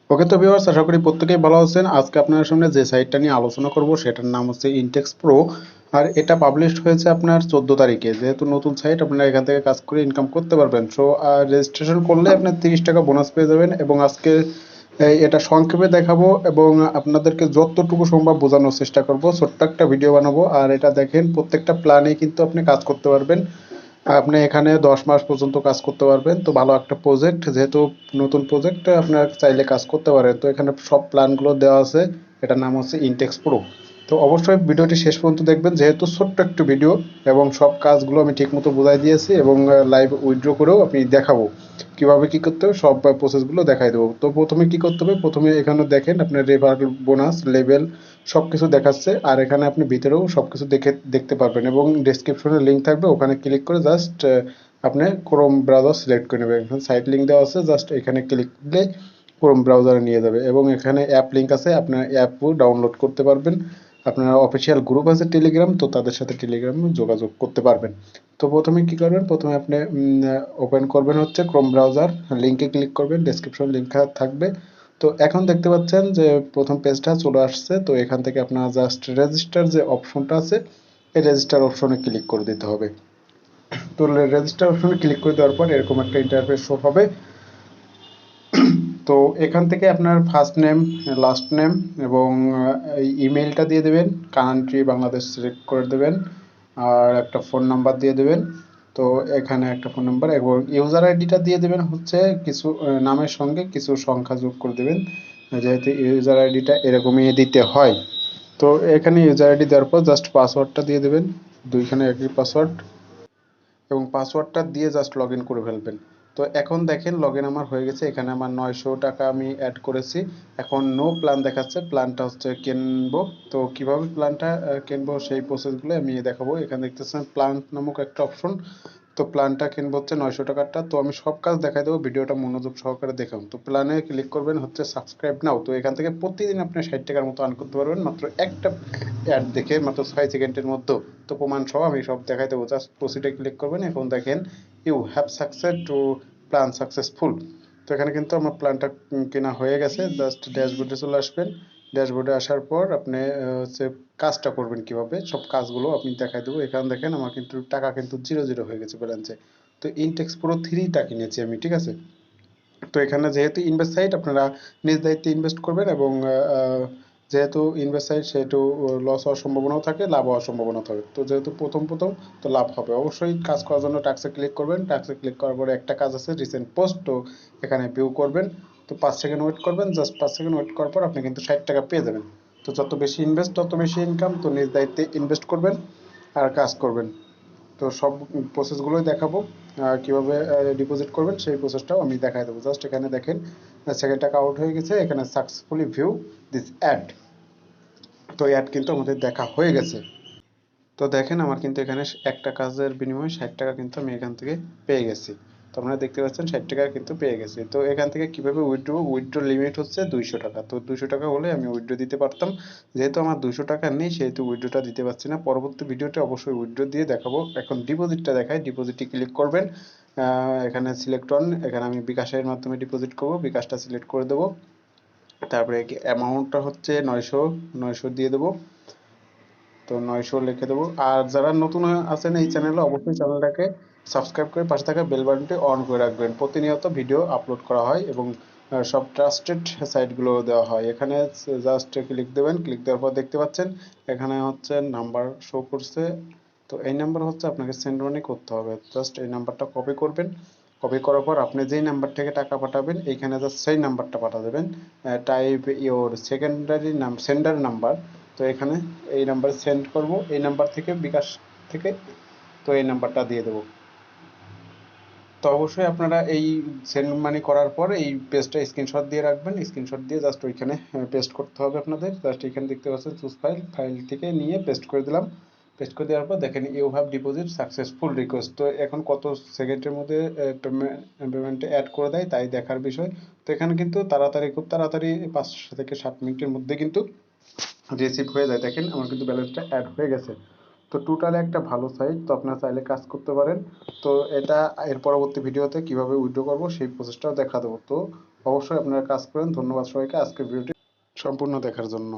ওকে তো ভিউয়ার্স, আশা করি প্রত্যেকেই ভালো আছেন। আজকে আপনার সামনে যে সাইটটা নিয়ে আলোচনা করব সেটার নাম হচ্ছে ইনটেক্স প্রো। আর এটা পাবলিশড হয়েছে আপনার 14 তারিখে। যেহেতু নতুন সাইট, আপনারা এখান থেকে কাজ করে ইনকাম করতে পারবেন। সো রেজিস্ট্রেশন করলে আপনার 30 টাকা বোনাস পেয়ে যাবেন। এবং আজকে এটা সংক্ষেপে দেখাবো এবং আপনাদেরকে যতটুকু সম্ভব বোঝানোর চেষ্টা করব। ছোট্ট একটা ভিডিও বানাবো। আর এটা দেখেন, প্রত্যেকটা প্ল্যানে কিন্তু আপনি কাজ করতে পারবেন। আপনি এখানে 10 মাস পর্যন্ত কাজ করতে পারবেন। তো ভালো একটা প্রজেক্ট, যেহেতু নতুন প্রজেক্ট, আপনার চাইলে কাজ করতে পারেন। তো এখানে সব প্ল্যানগুলো দেওয়া আছে। এটার নাম হচ্ছে ইনটেক্স প্রো। তো অবশ্যই ভিডিওটি শেষ পর্যন্ত দেখবেন, যেহেতু ছোট্ট একটু ভিডিও এবং সব কাজগুলো আমি ঠিকমতো বোঝাই দিয়েছি এবং লাইভ উইথড্র করেও আমি দেখাবো কিভাবে কি করতে হবে। সব প্রসেসগুলো দেখাই দেবো। তো প্রথমে কি করতে হবে, প্রথমে এখানে দেখেন আপনার রেফার বোনাস লেভেল সবকিছু দেখাচ্ছে। আর এখানে আপনি ভিতরেও সবকিছু দেখতে পারবেন এবং ডেসক্রিপশনে লিঙ্ক থাকবে, ওখানে ক্লিক করে জাস্ট আপনি ক্রোম ব্রাউজার সিলেক্ট করে নেবেন। এখানে সাইট লিঙ্ক দেওয়া আছে, জাস্ট এখানে ক্লিক দিলে ক্রোম ব্রাউজারে নিয়ে যাবে এবং এখানে অ্যাপ লিঙ্ক আছে, আপনার অ্যাপও ডাউনলোড করতে পারবেন। আপনার অফিসিয়াল গ্রুপ আছে টেলিগ্রাম, তো তাদের সাথে টেলিগ্রামে যোগাযোগ করতে পারবেন। তো প্রথমে কি করবেন, প্রথমে আপনি ওপেন করবেন হচ্ছে ক্রোম ব্রাউজার, লিঙ্কে ক্লিক করবেন, ডেসক্রিপশন লিঙ্ক থাকবে। তো এখন দেখতে পাচ্ছেন যে প্রথম পেজটা চলে আসছে। তো এখান থেকে আপনার জাস্ট রেজিস্টার যে অপশনটা আছে, এই রেজিস্টার অপশনে ক্লিক করে দিতে হবে। তো রেজিস্টার অপশনে ক্লিক করে দেওয়ার পর এরকম একটা ইন্টারফেস শো হবে। তো এখান থেকে আপনার ফার্স্ট নেম, লাস্ট নেম এবং ইমেলটা দিয়ে দেবেন। কান্ট্রি বাংলাদেশ সিলেক্ট করে দেবেন আর একটা ফোন নাম্বার দিয়ে দেবেন। তো এখানে একটা ফোন নাম্বার এবং ইউজার আইডিটা দিয়ে দেবেন হচ্ছে কিছু নামের সঙ্গে কিছু সংখ্যা যোগ করে দেবেন, যেহেতু ইউজার আইডিটা এরকমই দিতে হয়। তো এখানে ইউজার আইডি দেওয়ার পর জাস্ট পাসওয়ার্ডটা দিয়ে দেবেন, দুইখানে একই পাসওয়ার্ড, এবং পাসওয়ার্ডটা দিয়ে জাস্ট লগ ইন করে ফেলবেন। তো এখন দেখেন লগ ইন আমার হয়ে গেছে। এখানে আমার 900 টাকা আমি অ্যাড করেছি। এখন নো প্ল্যান দেখাচ্ছে, প্ল্যানটা হচ্ছে কিনবো। তো কিভাবে প্ল্যানটা কিনবো সেই প্রসেসগুলো আমি দেখাবো। এখানে দেখতেছেন প্ল্যান নামক একটা অপশন। তো প্ল্যানটা কিনবো হচ্ছে 900 টাকারটা। তো আমি সব কাজ দেখাই দেবো, ভিডিওটা মনোযোগ সহকারে দেখুন। তো প্ল্যানে ক্লিক করবেন হচ্ছে সাবস্ক্রাইব নাও। তো এখান থেকে প্রতিদিন আপনি 60 টাকার মতো আর্ন করতে পারবেন মাত্র একটা অ্যাড দেখে, মাত্র 6 সেকেন্ডের মধ্যে। তো প্রমাণ সহ আমি সব দেখাই দেবো। জাস্ট প্রসিডে ক্লিক করবেন। এখন দেখেন you have success to plan successful. তো এখানে কিন্তু আমার প্ল্যানটা কেনা হয়ে গেছে। জাস্ট ড্যাশবোর্ডে চলে আসবেন। ড্যাশবোর্ডে আসার পর আপনি হচ্ছে কাজটা করবেন কিভাবে, সব কাজগুলো আপনি দেখাই দেবো। এখানে দেখেন আমার কিন্তু টাকা কিন্তু 0 0 হয়ে গেছে ব্যালেন্সে। তো ইনটেক্স প্রো 3টা কিনেছি আমি, ঠিক আছে। তো এখানে যেহেতু ইনভেস্ট সাইট, আপনারা নিজ দায়িত্বে ইনভেস্ট করবেন এবং যেহেতু ইনভেস্ট সাইট, সেহেতু লস হওয়ার সম্ভাবনাও থাকে, লাভ হওয়ার সম্ভাবনা থাকে। তো যেহেতু প্রথম প্রথম, তো লাভ হবে। অবশ্যই কাজ করার জন্য টাক্সে ক্লিক করবেন। টাক্সে ক্লিক করার পরে একটা কাজ আছে রিসেন্ট পোস্ট, তো এখানে ভিউ করবেন। তো 5 সেকেন্ড ওয়েট করবেন, জাস্ট 5 সেকেন্ড ওয়েট করার পর আপনি কিন্তু 60 টাকা পেয়ে যাবেন। তো যত বেশি ইনভেস্ট তত বেশি ইনকাম। তো নিজ দায়িত্বে ইনভেস্ট করবেন আর কাজ করবেন। তো সব প্রসেসগুলোই দেখাবো। কিভাবে ডিপোজিট করবেন সেই প্রসেসটাও আমি দেখাই দেবো। জাস্ট এখানে দেখেন 2nd টাকা আউট হয়ে গেছে, এখানে সাকসেসফুলি ভিউ দিস অ্যাড। তো অ্যাড কিন্তু আমাদের দেখা হয়ে গেছে। তো দেখেন আমার কিন্তু এখানে একটা কাজের বিনিময়ে 60 টাকা কিন্তু আমি এখান থেকে পেয়ে গেছি। তো আপনারা দেখতে পাচ্ছেন 60 টাকা কিন্তু পেয়ে গেছি। তো এখান থেকে কিভাবে উইথড্র লিমিট হচ্ছে 200 টাকা। তো 200 টাকা হলে আমি উইথড্র দিতে পারতাম। যেহেতু আমার 200 টাকা নেই, সেহেতু উইথড্রটা দিতে পারছি না। পরবর্তী ভিডিওতে অবশ্যই উইথড্র দিয়ে দেখাবো। এখন ডিপোজিটটা দেখাই। ডিপোজিটে ক্লিক করবেন। এখানে সিলেক্ট অন, এখানে আমি বিকাশের মাধ্যমে ডিপোজিট করব, বিকাশটা সিলেক্ট করে দেবো। তারপরে অ্যামাউন্টটা হচ্ছে 900 দিয়ে দেবো। তো 900 লিখে দেবো। আর যারা নতুন আছেন এই চ্যানেলে, অবশ্যই চ্যানেলটাকে সাবস্ক্রাইব করে পাশে থাকা বেল বাটনটি অন করে রাখবেন। প্রতিনিয়ত ভিডিও আপলোড করা হয় এবং সব ট্রাস্টেড সাইটগুলো দেওয়া হয়। এখানে জাস্ট ক্লিক দেবেন। ক্লিক দেওয়ার পর দেখতে পাচ্ছেন এখানে হচ্ছে নাম্বার শো করছে। তো এই নাম্বার হচ্ছে আপনাকে সেন্ড মানি করতে হবে। জাস্ট এই নাম্বারটা কপি করবেন। কপি করার পর আপনি যেই নাম্বার থেকে টাকা পাঠাবেন, এইখানে জাস্ট সেই নাম্বারটা পাঠা দেবেন। Type your secondary sender number. তো এখানে এই নাম্বারে সেন্ড করব, এই নাম্বার থেকে বিকাশ থেকে। তো এই নাম্বারটা দিয়ে দেবো। তো অবশ্যই আপনারা এই সেন্ড মানি করার পর এই পেজটা স্ক্রিনশট দিয়ে রাখবেন। স্ক্রিনশট দিয়ে জাস্ট ওইখানে পেস্ট করতে হবে আপনাদের। জাস্ট এখানে দেখতে পাচ্ছেন চুজ ফাইল, ফাইল থেকে নিয়ে পেস্ট করে দিলাম। পেস্ট করে দেওয়ার পর দেখেন you have deposit successful request. তো এখন কত সেকেন্ডের মধ্যে পেমেন্টে অ্যাড করে দেয় তাই দেখার বিষয়। তো এখানে কিন্তু তাড়াতাড়ি, খুব তাড়াতাড়ি 5 থেকে 7 মিনিটের মধ্যে কিন্তু রিসিভ হয়ে যায়। দেখেন আমার কিন্তু ব্যালেন্সটা অ্যাড হয়ে গেছে। তো টোটালি একটা ভালো সাইট, তো আপনারা চাইলে কাজ করতে পারেন। তো এটা এর পরবর্তী ভিডিওতে কিভাবে উইথড্র করব সেই প্রসেসটাও দেখা দেবো। তো অবশ্যই আপনারা কাজ করেন। ধন্যবাদ সবাইকে আজকের ভিডিওটি সম্পূর্ণ দেখার জন্য।